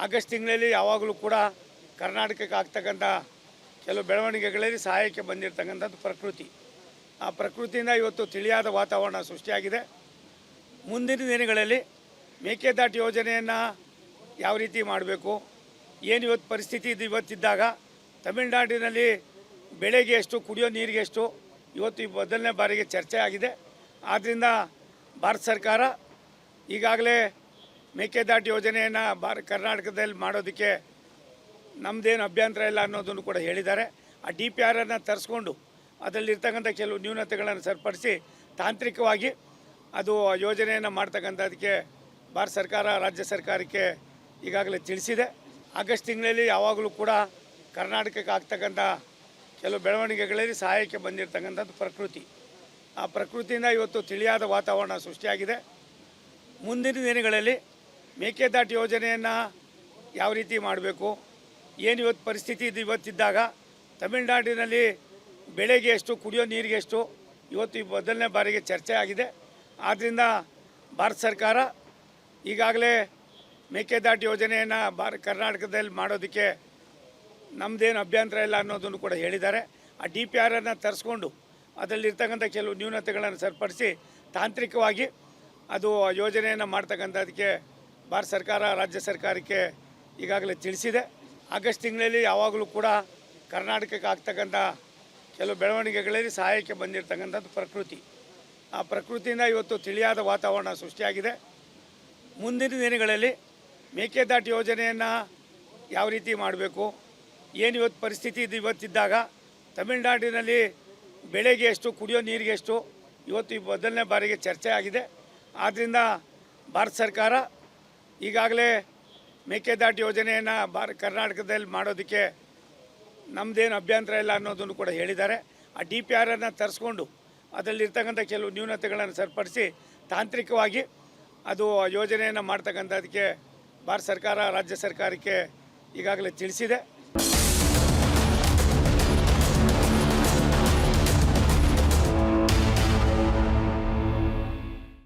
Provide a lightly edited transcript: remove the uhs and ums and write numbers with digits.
August ತಿಂಗಳಲ್ಲಿ ಯಾವಾಗಲೂ ಕೂಡ ಕರ್ನಾಟಕಕ್ಕೆ ಆಗ್ತಕ್ಕಂಥ ಕೆಲವು ಬೆಳವಣಿಗೆಗಳಲ್ಲಿ ಸಹಾಯಕ್ಕೆ ಬಂದಿರತಕ್ಕಂಥದ್ದು ಪ್ರಕೃತಿ. ಆ ಪ್ರಕೃತಿಯಿಂದ ಇವತ್ತು ತಿಳಿಯಾದ ವಾತಾವರಣ ಸೃಷ್ಟಿಯಾಗಿದೆ. ಮುಂದಿನ ದಿನಗಳಲ್ಲಿ ಮೇಕೆದಾಟು ಯೋಜನೆಯನ್ನು ಯಾವ ರೀತಿ ಮಾಡಬೇಕು, ಏನು ಇವತ್ತು ಪರಿಸ್ಥಿತಿ ಇದು ಇವತ್ತಿದ್ದಾಗ ತಮಿಳುನಾಡಿನಲ್ಲಿ ಬೆಳೆಗೆ ಎಷ್ಟು, ಕುಡಿಯೋ ನೀರಿಗೆ ಎಷ್ಟು ಇವತ್ತು ಈ ಮೊದಲನೇ ಬಾರಿಗೆ ಚರ್ಚೆ ಆಗಿದೆ. ಆದ್ದರಿಂದ ಭಾರತ ಸರ್ಕಾರ ಈಗಾಗಲೇ ಮೇಕೆದಾಟು ಯೋಜನೆಯನ್ನು ಕರ್ನಾಟಕದಲ್ಲಿ ಮಾಡೋದಕ್ಕೆ ನಮ್ಮದೇನು ಅಭ್ಯಂತರ ಇಲ್ಲ ಅನ್ನೋದನ್ನು ಕೂಡ ಹೇಳಿದ್ದಾರೆ. ಆ DPR ಅನ್ನು ತರಿಸ್ಕೊಂಡು ಅದರಲ್ಲಿರ್ತಕ್ಕಂಥ ಕೆಲವು ನ್ಯೂನತೆಗಳನ್ನು ಸರಿಪಡಿಸಿ ತಾಂತ್ರಿಕವಾಗಿ ಅದು ಯೋಜನೆಯನ್ನು ಮಾಡ್ತಕ್ಕಂಥದಕ್ಕೆ ಭಾರತ ಸರ್ಕಾರ ರಾಜ್ಯ ಸರ್ಕಾರಕ್ಕೆ ಈಗಾಗಲೇ ತಿಳಿಸಿದೆ. ಆಗಸ್ಟ್ ತಿಂಗಳಲ್ಲಿ ಯಾವಾಗಲೂ ಕೂಡ ಕರ್ನಾಟಕಕ್ಕೆ ಆಗ್ತಕ್ಕಂಥ ಕೆಲವು ಬೆಳವಣಿಗೆಗಳಲ್ಲಿ ಸಹಾಯಕ್ಕೆ ಬಂದಿರತಕ್ಕಂಥದ್ದು ಪ್ರಕೃತಿ. ಆ ಪ್ರಕೃತಿಯಿಂದ ಇವತ್ತು ತಿಳಿಯಾದ ವಾತಾವರಣ ಸೃಷ್ಟಿಯಾಗಿದೆ. ಮುಂದಿನ ದಿನಗಳಲ್ಲಿ ಮೇಕೆದಾಟು ಯೋಜನೆಯನ್ನು ಯಾವ ರೀತಿ ಮಾಡಬೇಕು, ಏನು ಇವತ್ತು ಪರಿಸ್ಥಿತಿ ಇದು ಇವತ್ತಿದ್ದಾಗ ತಮಿಳುನಾಡಿನಲ್ಲಿ ಬೆಳೆಗೆ ಎಷ್ಟು, ಕುಡಿಯೋ ನೀರಿಗೆ ಎಷ್ಟು ಇವತ್ತು ಈ ಮೊದಲನೇ ಬಾರಿಗೆ ಚರ್ಚೆ ಆಗಿದೆ. ಆದ್ದರಿಂದ ಭಾರತ ಸರ್ಕಾರ ಈಗಾಗಲೇ ಮೇಕೆದಾಟು ಯೋಜನೆಯನ್ನು ಕರ್ನಾಟಕದಲ್ಲಿ ಮಾಡೋದಕ್ಕೆ ನಮ್ಮದೇನು ಅಭ್ಯಂತರ ಇಲ್ಲ ಅನ್ನೋದನ್ನು ಕೂಡ ಹೇಳಿದ್ದಾರೆ. ಆ DPR ಅನ್ನು ತರಿಸ್ಕೊಂಡು ಅದರಲ್ಲಿರ್ತಕ್ಕಂಥ ಕೆಲವು ನ್ಯೂನತೆಗಳನ್ನು ಸರಿಪಡಿಸಿ ತಾಂತ್ರಿಕವಾಗಿ ಅದು ಯೋಜನೆಯನ್ನು ಮಾಡ್ತಕ್ಕಂಥದಕ್ಕೆ ಭಾರತ ಸರ್ಕಾರ ರಾಜ್ಯ ಸರ್ಕಾರಕ್ಕೆ ಈಗಾಗಲೇ ತಿಳಿಸಿದೆ. ಆಗಸ್ಟ್ ತಿಂಗಳಲ್ಲಿ ಯಾವಾಗಲೂ ಕೂಡ ಕರ್ನಾಟಕಕ್ಕೆ ಆಗ್ತಕ್ಕಂಥ ಕೆಲವು ಬೆಳವಣಿಗೆಗಳಲ್ಲಿ ಸಹಾಯಕ್ಕೆ ಬಂದಿರತಕ್ಕಂಥದ್ದು ಪ್ರಕೃತಿ. ಆ ಪ್ರಕೃತಿಯಿಂದ ಇವತ್ತು ತಿಳಿಯಾದ ವಾತಾವರಣ ಸೃಷ್ಟಿಯಾಗಿದೆ. ಮುಂದಿನ ದಿನಗಳಲ್ಲಿ ಮೇಕೆದಾಟು ಯೋಜನೆಯನ್ನು ಯಾವ ರೀತಿ ಮಾಡಬೇಕು, ಏನು ಇವತ್ತು ಪರಿಸ್ಥಿತಿ ಇದು ಇವತ್ತಿದ್ದಾಗ ತಮಿಳುನಾಡಿನಲ್ಲಿ ಬೆಳೆಗೆ ಎಷ್ಟು, ಕುಡಿಯೋ ನೀರಿಗೆ ಎಷ್ಟು ಇವತ್ತು ಈ ಮೊದಲನೇ ಬಾರಿಗೆ ಚರ್ಚೆ ಆಗಿದೆ. ಆದ್ದರಿಂದ ಭಾರತ ಸರ್ಕಾರ ಈಗಾಗಲೇ ಮೇಕೆದಾಟು ಯೋಜನೆಯನ್ನು ಕರ್ನಾಟಕದಲ್ಲಿ ಮಾಡೋದಕ್ಕೆ ನಮ್ಮದೇನು ಅಭ್ಯಂತರ ಇಲ್ಲ ಅನ್ನೋದನ್ನು ಕೂಡ ಹೇಳಿದ್ದಾರೆ. ಆ DPR ಅನ್ನು ತರಿಸ್ಕೊಂಡು ಅದರಲ್ಲಿರ್ತಕ್ಕಂಥ ಕೆಲವು ನ್ಯೂನತೆಗಳನ್ನು ಸರಿಪಡಿಸಿ ತಾಂತ್ರಿಕವಾಗಿ ಅದು ಯೋಜನೆಯನ್ನು ಮಾಡ್ತಕ್ಕಂಥದಕ್ಕೆ ಭಾರತ ಸರ್ಕಾರ ರಾಜ್ಯ ಸರ್ಕಾರಕ್ಕೆ ಈಗಾಗಲೇ ತಿಳಿಸಿದೆ.